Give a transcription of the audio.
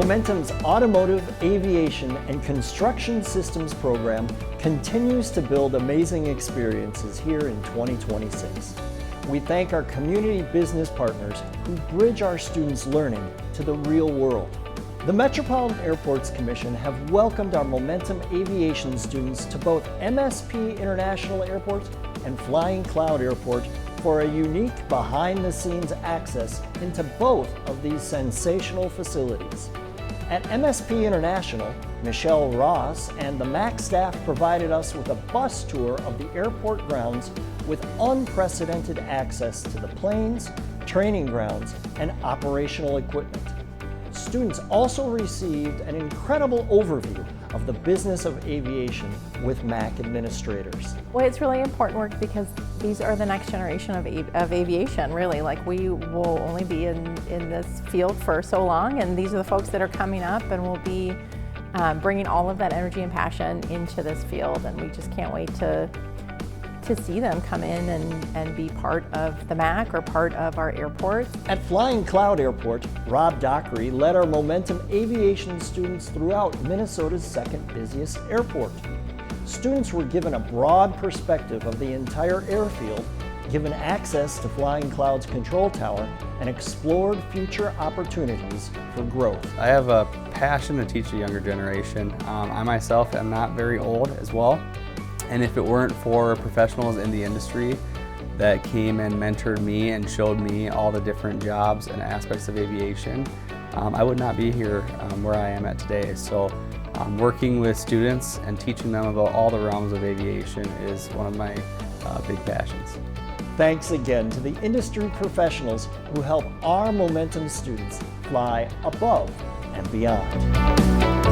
Momentum's Automotive, Aviation, and Construction Systems program continues to build amazing experiences here in 2026. We thank our community business partners who bridge our students' learning to the real world. The Metropolitan Airports Commission have welcomed our Momentum Aviation students to both MSP International Airport and Flying Cloud Airport for a unique behind-the-scenes access into both of these sensational facilities. At MSP International, Michelle Ross and the MAC staff provided us with a bus tour of the airport grounds with unprecedented access to the planes, training grounds, and operational equipment. Students also received an incredible overview of the business of aviation with MAC administrators. Well, it's really important work because these are the next generation of aviation, really. Like, we will only be in this field for so long, and these are the folks that are coming up and will be bringing all of that energy and passion into this field, and we just can't wait to see them come in and be part of the MAC or part of our airport. At Flying Cloud Airport, Rob Dockery led our Momentum Aviation students throughout Minnesota's second busiest airport. Students were given a broad perspective of the entire airfield, given access to Flying Cloud's control tower, and explored future opportunities for growth. I have a passion to teach the younger generation. I myself am not very old as well. And if it weren't for professionals in the industry that came and mentored me and showed me all the different jobs and aspects of aviation, I would not be here where I am at today. So working with students and teaching them about all the realms of aviation is one of my big passions. Thanks again to the industry professionals who help our Momentum students fly above and beyond.